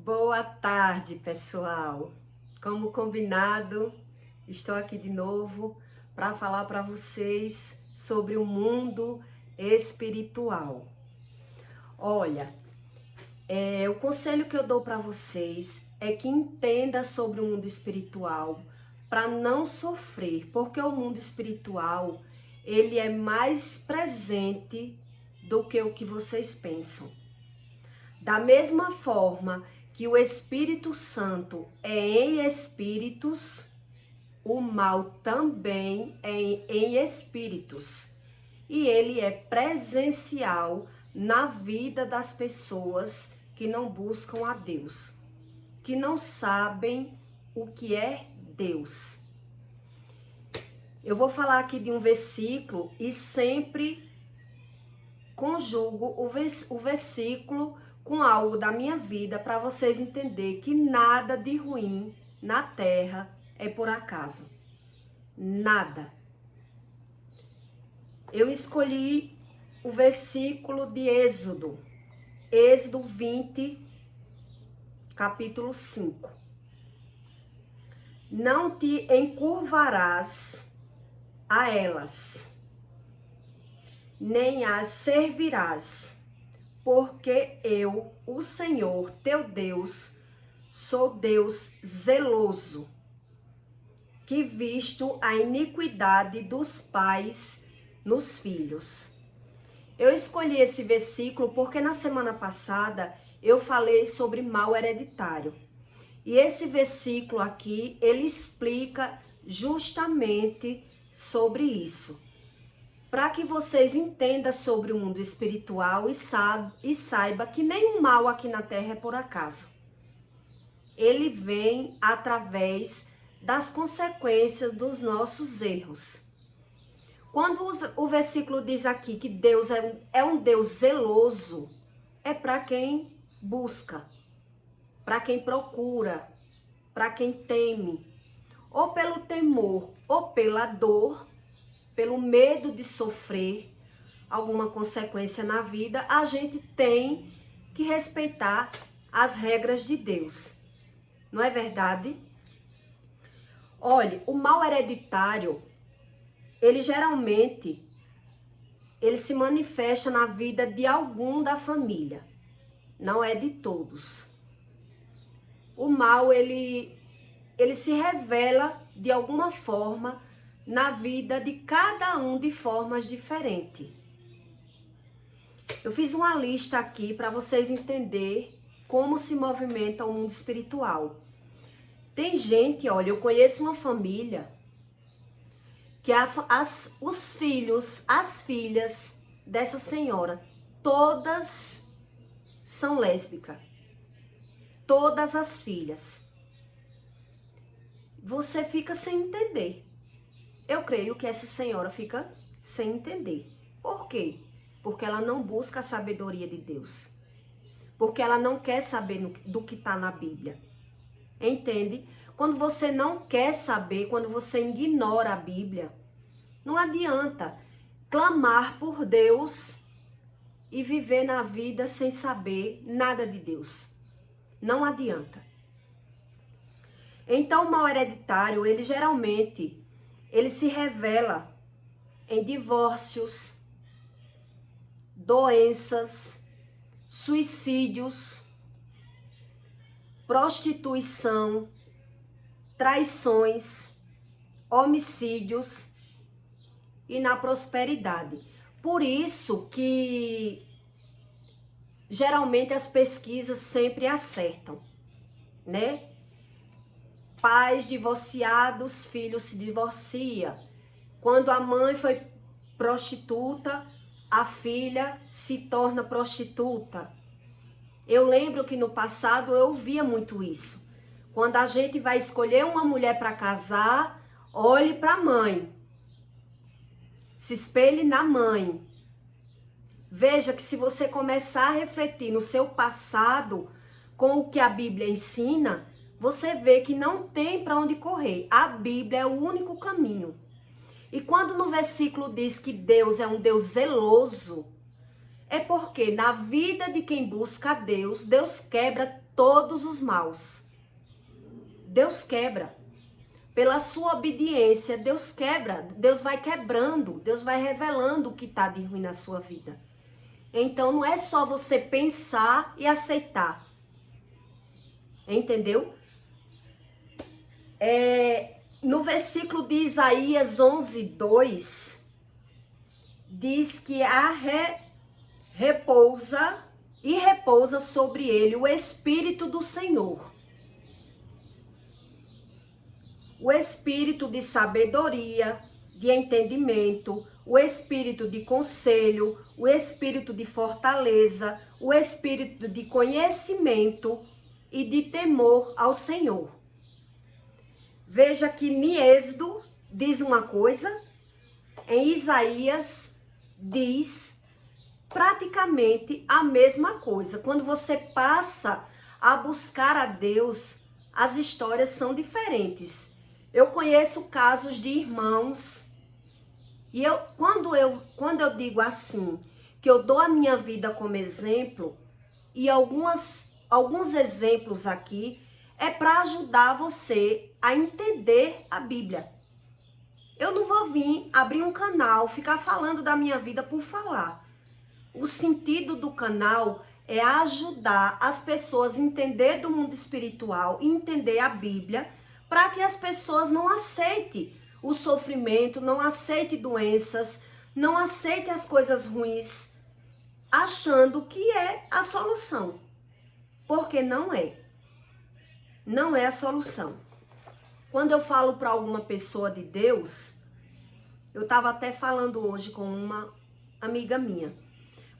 Boa tarde, pessoal. Como combinado, estou aqui de novo para falar para vocês sobre o mundo espiritual. Olha, o conselho que eu dou para vocês é que entenda sobre o mundo espiritual para não sofrer, porque o mundo espiritual ele é mais presente do que o que vocês pensam. Da mesma forma que o Espírito Santo é em espíritos, o mal também é em espíritos. E ele é presencial na vida das pessoas que não buscam a Deus, que não sabem o que é Deus. Eu vou falar aqui de um versículo e sempre conjugo o versículo com algo da minha vida para vocês entenderem que nada de ruim na terra é por acaso. Nada. Eu escolhi o versículo de Êxodo 20, capítulo 5. Não te encurvarás a elas, nem as servirás, porque eu, o Senhor teu Deus, sou Deus zeloso, que visto a iniquidade dos pais nos filhos. Eu escolhi esse versículo porque na semana passada eu falei sobre mal hereditário. E esse versículo aqui, ele explica justamente sobre isso. Para que vocês entendam sobre o mundo espiritual e saiba que nenhum mal aqui na Terra é por acaso. Ele vem através das consequências dos nossos erros. Quando o versículo diz aqui que Deus é um Deus zeloso, é para quem busca, para quem procura, para quem teme, ou pelo temor, ou pela dor, pelo medo de sofrer alguma consequência na vida, a gente tem que respeitar as regras de Deus. Não é verdade? Olha, o mal hereditário, ele geralmente se manifesta na vida de algum da família, não é de todos. O mal, ele se revela de alguma forma na vida de cada um de formas diferentes. Eu fiz uma lista aqui para vocês entenderem como se movimenta o mundo espiritual. Tem gente, olha, eu conheço uma família que os filhos, as filhas dessa senhora, todas são lésbicas. Todas as filhas. Você fica sem entender. Eu creio que essa senhora fica sem entender. Por quê? Porque ela não busca a sabedoria de Deus. Porque ela não quer saber do que está na Bíblia. Entende? Quando você não quer saber, quando você ignora a Bíblia, não adianta clamar por Deus e viver na vida sem saber nada de Deus. Não adianta. Então, o mal hereditário, ele geralmente se revela em divórcios, doenças, suicídios, prostituição, traições, homicídios e na prosperidade. Por isso que geralmente as pesquisas sempre acertam, né? Pais divorciados, filhos se divorciam. Quando a mãe foi prostituta, a filha se torna prostituta. Eu lembro que no passado eu ouvia muito isso. Quando a gente vai escolher uma mulher para casar, olhe para a mãe. Se espelhe na mãe. Veja que se você começar a refletir no seu passado com o que a Bíblia ensina, você vê que não tem para onde correr. A Bíblia é o único caminho. E quando no versículo diz que Deus é um Deus zeloso, É porque na vida de quem busca a Deus, Deus quebra todos os maus. Deus quebra. Pela sua obediência, Deus quebra. Deus vai quebrando. Deus vai revelando o que está de ruim na sua vida. Então não é só você pensar e aceitar. Entendeu? No versículo de Isaías 11:2, diz que repousa sobre ele o Espírito do Senhor. O Espírito de sabedoria, de entendimento, o Espírito de conselho, o Espírito de fortaleza, o Espírito de conhecimento e de temor ao Senhor. Veja que em Êxodo diz uma coisa, em Isaías diz praticamente a mesma coisa. Quando você passa a buscar a Deus, as histórias são diferentes. Eu conheço casos de irmãos, e quando eu digo assim, que eu dou a minha vida como exemplo, e alguns exemplos aqui, é para ajudar você a entender a Bíblia. Eu não vou vir abrir um canal, ficar falando da minha vida por falar. O sentido do canal é ajudar as pessoas a entender do mundo espiritual e entender a Bíblia, para que as pessoas não aceitem o sofrimento, não aceitem doenças, não aceitem as coisas ruins, achando que é a solução. Porque não é. Não é a solução. Quando eu falo para alguma pessoa de Deus, eu estava até falando hoje com uma amiga minha.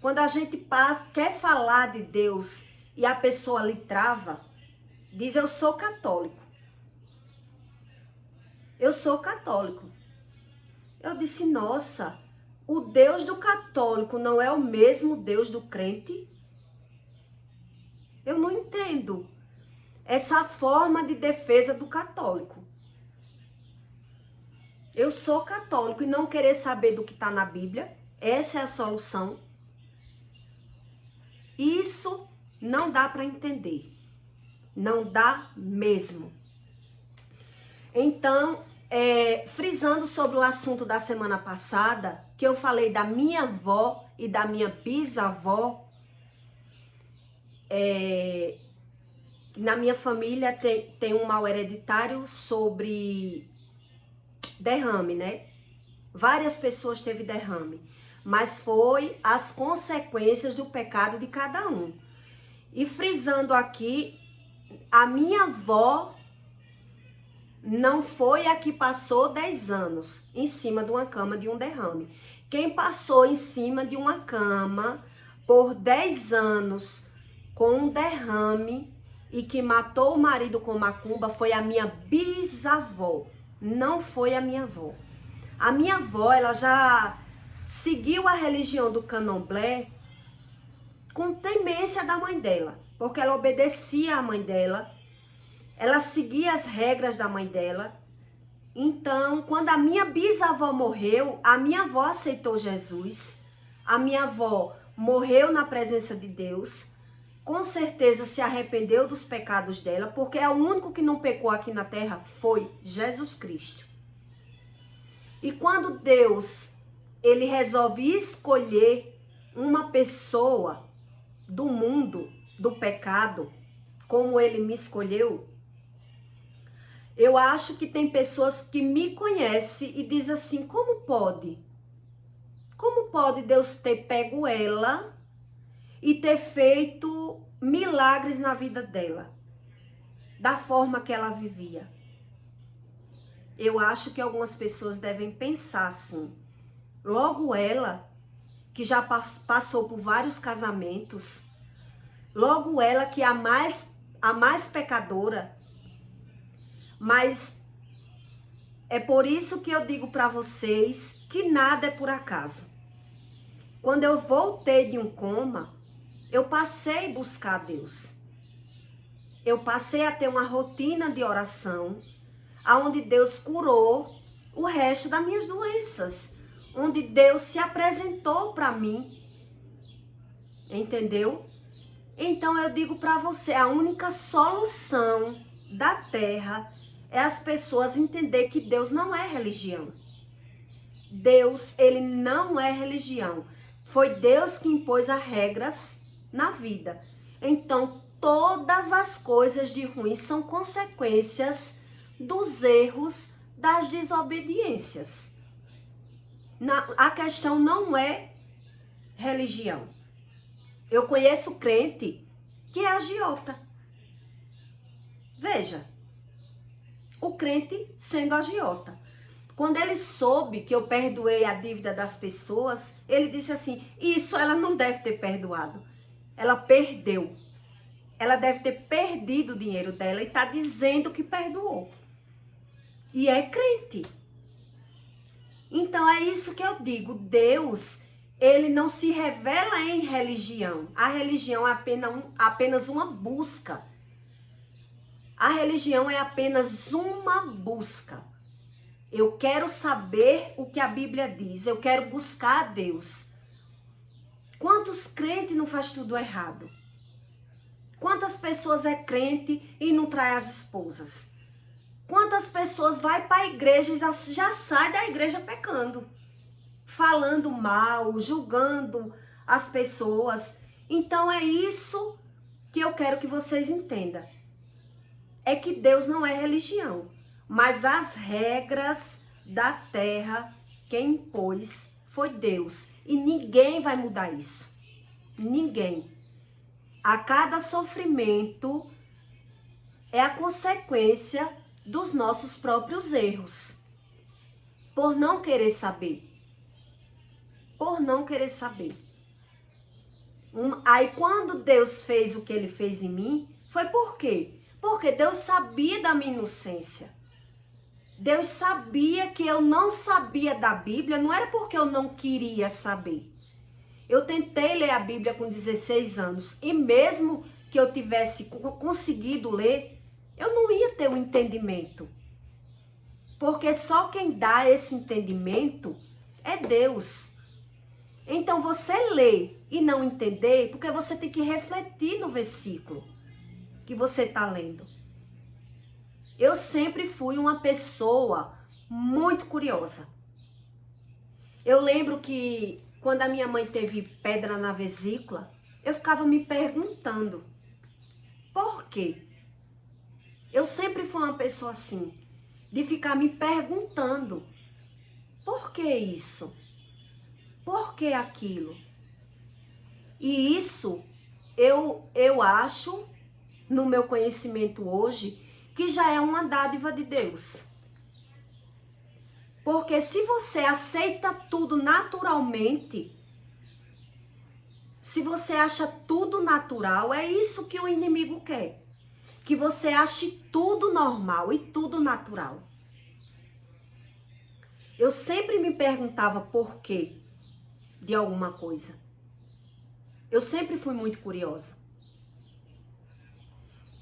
Quando a gente quer falar de Deus e a pessoa lhe trava, diz: eu sou católico. Eu sou católico. Eu disse: nossa, o Deus do católico não é o mesmo Deus do crente? Eu não entendo essa forma de defesa do católico. Eu sou católico e não querer saber do que está na Bíblia, essa é a solução. Isso não dá para entender. Não dá mesmo. Então, frisando sobre o assunto da semana passada, que eu falei da minha avó e da minha bisavó, na minha família tem um mal hereditário sobre derrame, né? Várias pessoas teve derrame, mas foi as consequências do pecado de cada um. E frisando aqui, a minha avó não foi a que passou 10 anos em cima de uma cama de um derrame. Quem passou em cima de uma cama por 10 anos com um derrame e que matou o marido com macumba foi a minha bisavó, não foi a minha avó. A minha avó, ela já seguiu a religião do candomblé com temência da mãe dela, porque ela obedecia à mãe dela, ela seguia as regras da mãe dela. Então, quando a minha bisavó morreu, a minha avó aceitou Jesus, a minha avó morreu na presença de Deus, com certeza se arrependeu dos pecados dela, porque o único que não pecou aqui na terra foi Jesus Cristo. E quando Deus, ele resolve escolher uma pessoa do mundo, do pecado, como ele me escolheu, eu acho que tem pessoas que me conhecem e dizem assim: como pode? Como pode Deus ter pego ela e ter feito milagres na vida dela, da forma que ela vivia? Eu acho que algumas pessoas devem pensar assim. Logo ela, que já passou por vários casamentos, logo ela que é a mais pecadora. Mas é por isso que eu digo para vocês que nada é por acaso. Quando eu voltei de um coma, eu passei a buscar a Deus. Eu passei a ter uma rotina de oração, onde Deus curou o resto das minhas doenças, onde Deus se apresentou para mim Entendeu? Então eu digo para você, a única solução da terra é as pessoas entender que Deus não é religião. Deus, ele não é religião. Foi Deus que impôs as regras na vida. Então, todas as coisas de ruim são consequências dos erros, das desobediências. A questão não é religião. Eu conheço crente que é agiota. Veja, o crente sendo agiota. Quando ele soube que eu perdoei a dívida das pessoas, ele disse assim, isso ela não deve ter perdoado. Ela perdeu. Ela deve ter perdido o dinheiro dela e está dizendo que perdoou. E é crente. Então é isso que eu digo. Deus, ele não se revela em religião. A religião é apenas uma busca. A religião é apenas uma busca. Eu quero saber o que a Bíblia diz. Eu quero buscar a Deus. Quantos crentes não faz tudo errado? Quantas pessoas é crente e não trai as esposas? Quantas pessoas vai para a igreja e já sai da igreja pecando? Falando mal, julgando as pessoas. Então é isso que eu quero que vocês entendam. É que Deus não é religião. Mas as regras da terra, quem impôs foi Deus. E ninguém vai mudar isso. Ninguém. A cada sofrimento é a consequência dos nossos próprios erros. Por não querer saber. Por não querer saber. Aí quando Deus fez o que ele fez em mim, foi por quê? Porque Deus sabia da minha inocência. Deus sabia que eu não sabia da Bíblia, não era porque eu não queria saber. Eu tentei ler a Bíblia com 16 anos e mesmo que eu tivesse conseguido ler, eu não ia ter um entendimento. Porque só quem dá esse entendimento é Deus. Então você lê e não entender, porque você tem que refletir no versículo que você está lendo. Eu sempre fui uma pessoa muito curiosa. Eu lembro que quando a minha mãe teve pedra na vesícula, eu ficava me perguntando, por quê? Eu sempre fui uma pessoa assim, de ficar me perguntando, por que isso? Por que aquilo? E isso, eu acho, no meu conhecimento hoje, que já é uma dádiva de Deus. Porque se você aceita tudo naturalmente, se você acha tudo natural, é isso que o inimigo quer. Que você ache tudo normal e tudo natural. Eu sempre me perguntava por quê de alguma coisa. Eu sempre fui muito curiosa.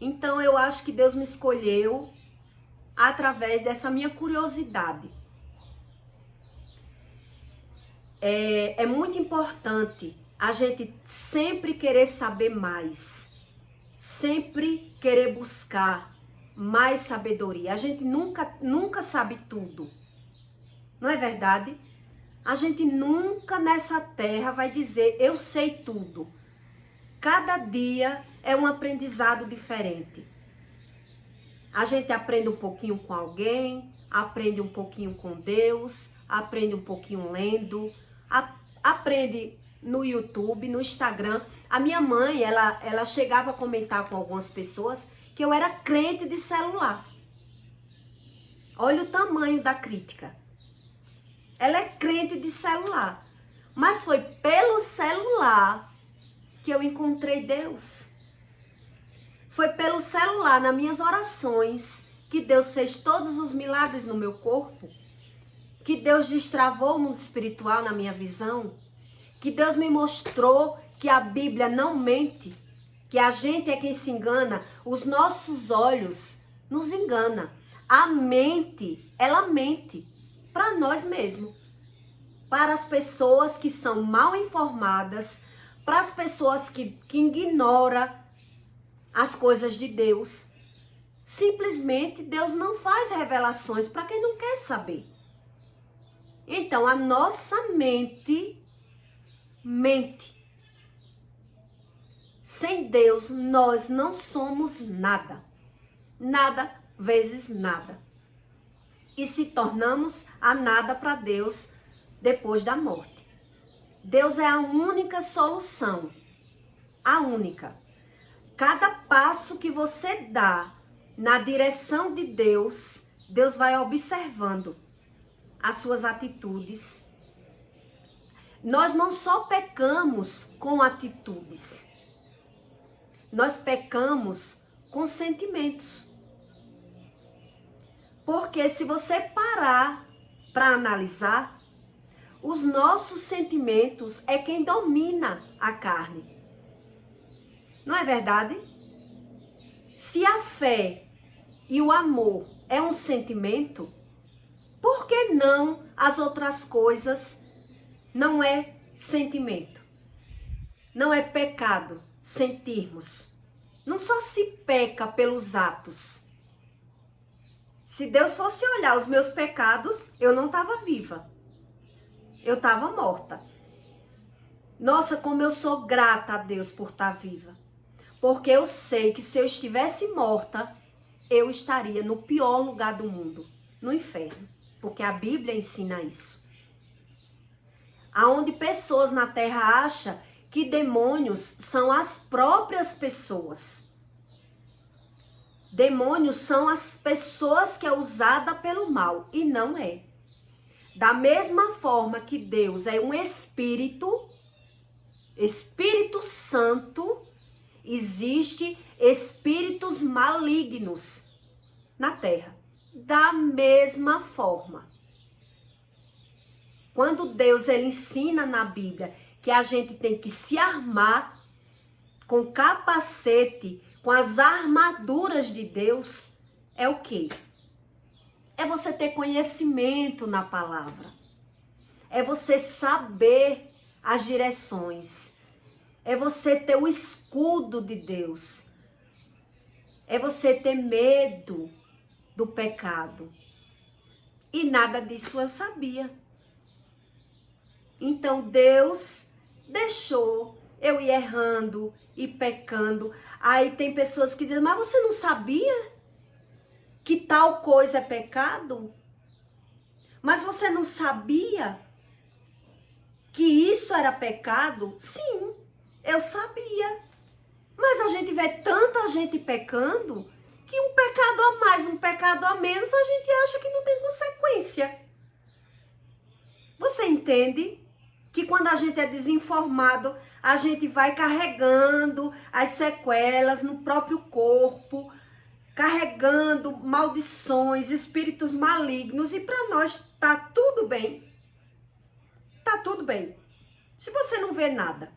Então eu acho que Deus me escolheu através dessa minha curiosidade. É muito importante a gente sempre querer saber mais, sempre querer buscar mais sabedoria. A gente nunca sabe tudo, não é verdade? A gente nunca nessa terra vai dizer, eu sei tudo. Cada dia é um aprendizado diferente. A gente aprende um pouquinho com alguém, aprende um pouquinho com Deus, aprende um pouquinho lendo, aprende no YouTube, no Instagram. A minha mãe, ela chegava a comentar com algumas pessoas que eu era crente de celular. Olha o tamanho da crítica. Ela é crente de celular. Mas foi pelo celular que eu encontrei Deus. Foi pelo celular, nas minhas orações, que Deus fez todos os milagres no meu corpo. Que Deus destravou o mundo espiritual na minha visão. Que Deus me mostrou que a Bíblia não mente. Que a gente é quem se engana. Os nossos olhos nos enganam. A mente, ela mente para nós mesmos. Para as pessoas que são mal informadas, para as pessoas que ignoram as coisas de Deus. Simplesmente Deus não faz revelações para quem não quer saber. Então a nossa mente mente. Sem Deus nós não somos nada. Nada vezes nada. E se tornamos a nada para Deus depois da morte. Deus é a única solução. A única. Cada passo que você dá na direção de Deus, Deus vai observando as suas atitudes. Nós não só pecamos com atitudes. Nós pecamos com sentimentos. Porque se você parar para analisar, os nossos sentimentos é quem domina a carne. Não é verdade? Se a fé e o amor é um sentimento, por que não as outras coisas não é sentimento? Não é pecado sentirmos. Não só se peca pelos atos. Se Deus fosse olhar os meus pecados, eu não estava viva. Eu estava morta. Nossa, como eu sou grata a Deus por estar viva. Porque eu sei que se eu estivesse morta, eu estaria no pior lugar do mundo, no inferno. Porque a Bíblia ensina isso. Aonde pessoas na terra acham que demônios são as próprias pessoas. Demônios são as pessoas que é usada pelo mal. E não é. Da mesma forma que Deus é um Espírito, Espírito Santo, existe espíritos malignos na terra. Da mesma forma. Quando Deus ele ensina na Bíblia que a gente tem que se armar com capacete, com as armaduras de Deus, é o quê? É você ter conhecimento na palavra. É você saber as direções. É você ter o escudo de Deus. É você ter medo do pecado. E nada disso eu sabia. Então Deus deixou eu ir errando e pecando. Aí tem pessoas que dizem, mas você não sabia que tal coisa é pecado? Mas você não sabia que isso era pecado? Sim, eu sabia. Mas a gente vê tanta gente pecando que um pecado a mais, um pecado a menos, a gente acha que não tem consequência. Você entende? Que quando a gente é desinformado, a gente vai carregando as sequelas no próprio corpo, carregando maldições, espíritos malignos, e para nós tá tudo bem. Tá tudo bem. Se você não vê nada.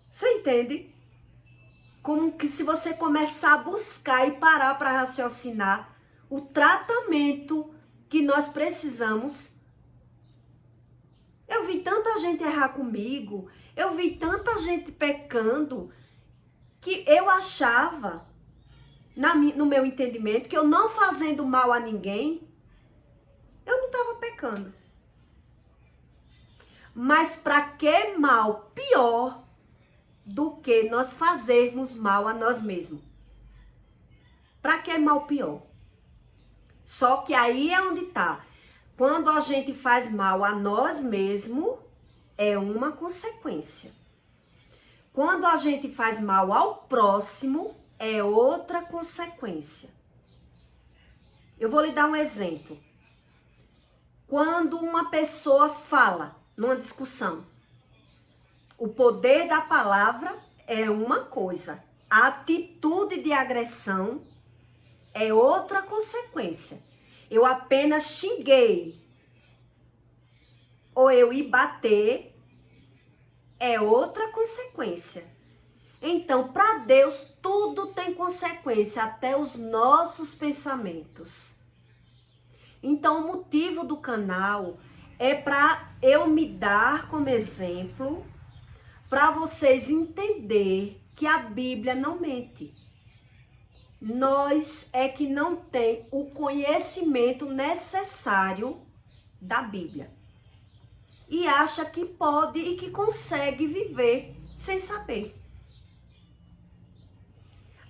Você entende? Como que se você começar a buscar e parar para raciocinar o tratamento que nós precisamos. Eu vi tanta gente errar comigo, eu vi tanta gente pecando, que eu achava, no meu entendimento, que eu não fazendo mal a ninguém, eu não estava pecando. Mas para que mal pior do que nós fazermos mal a nós mesmos? Para que mal pior? Só que aí é onde está. Quando a gente faz mal a nós mesmos, é uma consequência. Quando a gente faz mal ao próximo, é outra consequência. Eu vou lhe dar um exemplo. Quando uma pessoa fala numa discussão, o poder da palavra é uma coisa. A atitude de agressão é outra consequência. Eu apenas xinguei ou eu ir bater é outra consequência. Então, para Deus, tudo tem consequência, até os nossos pensamentos. Então, o motivo do canal é para eu me dar como exemplo, para vocês entenderem que a Bíblia não mente. Nós é que não tem o conhecimento necessário da Bíblia. E acha que pode e que consegue viver sem saber.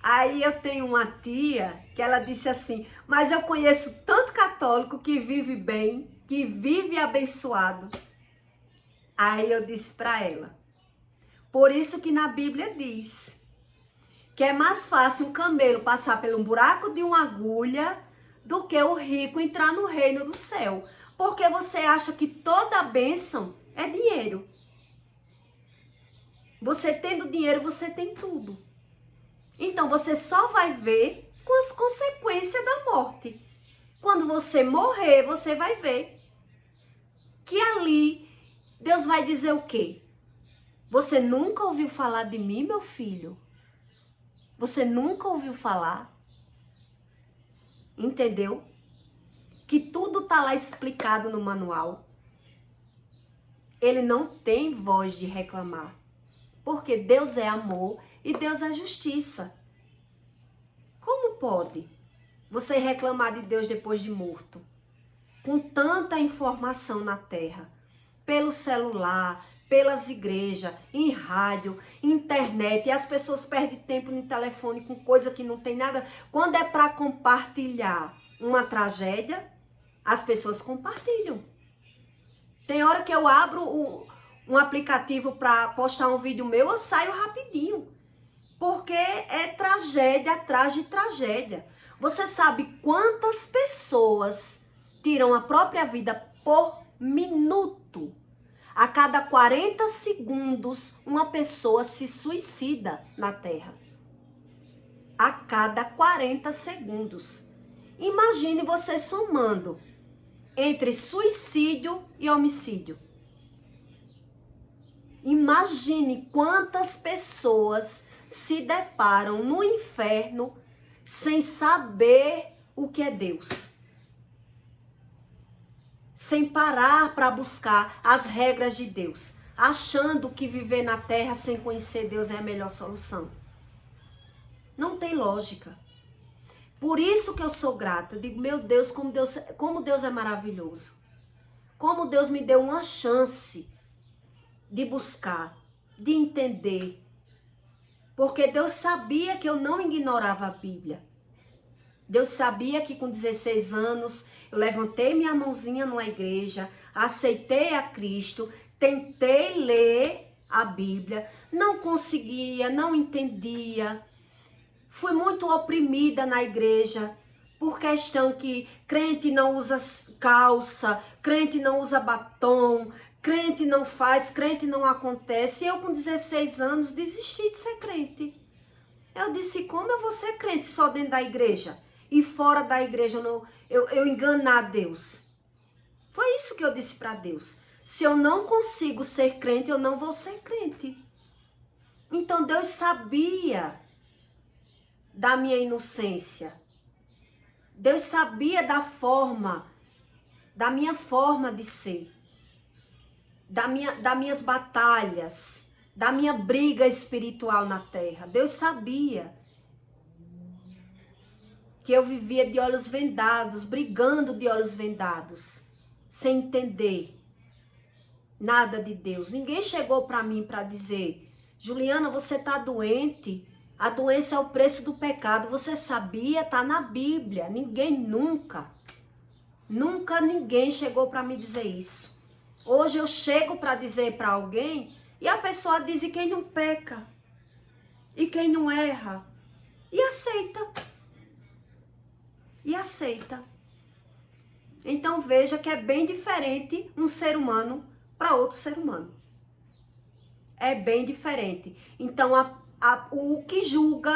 Aí eu tenho uma tia que ela disse assim, mas eu conheço tanto católico que vive bem, que vive abençoado. Aí eu disse para ela, por isso que na Bíblia diz que é mais fácil um camelo passar pelo buraco de uma agulha do que o rico entrar no reino do céu. Porque você acha que toda bênção é dinheiro. Você tendo dinheiro, você tem tudo. Então você só vai ver com as consequências da morte. Quando você morrer, você vai ver que ali Deus vai dizer o quê? Você nunca ouviu falar de mim, meu filho? Você nunca ouviu falar? Entendeu? Que tudo tá lá explicado no manual. Ele não tem voz de reclamar. Porque Deus é amor e Deus é justiça. Como pode você reclamar de Deus depois de morto? Com tanta informação na terra, pelo celular, pelas igrejas, em rádio, internet, e as pessoas perdem tempo no telefone com coisa que não tem nada. Quando é para compartilhar uma tragédia, as pessoas compartilham. Tem hora que eu abro um aplicativo para postar um vídeo meu, eu saio rapidinho. Porque é tragédia atrás de tragédia. Você sabe quantas pessoas tiram a própria vida por minuto? A cada 40 segundos, uma pessoa se suicida na Terra. A cada 40 segundos. Imagine você somando entre suicídio e homicídio. Imagine quantas pessoas se deparam no inferno sem saber o que é Deus. Sem parar para buscar as regras de Deus, achando que viver na terra sem conhecer Deus é a melhor solução. Não tem lógica. Por isso que eu sou grata. Eu digo, meu Deus, como Deus é maravilhoso. Como Deus me deu uma chance de buscar, de entender. Porque Deus sabia que eu não ignorava a Bíblia. Deus sabia que com 16 anos eu levantei minha mãozinha numa igreja, aceitei a Cristo, tentei ler a Bíblia, não conseguia, não entendia. Fui muito oprimida na igreja por questão que crente não usa calça, crente não usa batom, crente não faz, crente não acontece. E eu com 16 anos desisti de ser crente. Eu disse, como eu vou ser crente só dentro da igreja? E fora da igreja eu enganar Deus. Foi isso que eu disse para Deus. Se eu não consigo ser crente, eu não vou ser crente. Então Deus sabia da minha inocência. Deus sabia da minha forma de ser. Das minhas batalhas, da minha briga espiritual na terra. Deus sabia que eu vivia de olhos vendados, brigando de olhos vendados, sem entender nada de Deus. Ninguém chegou para mim para dizer, Juliana, você está doente, a doença é o preço do pecado. Você sabia? Está na Bíblia. Ninguém nunca ninguém chegou para me dizer isso. Hoje eu chego para dizer para alguém e a pessoa diz e quem não peca e quem não erra e aceita. E aceita. Então veja que é bem diferente um ser humano para outro ser humano. É bem diferente. Então o que julga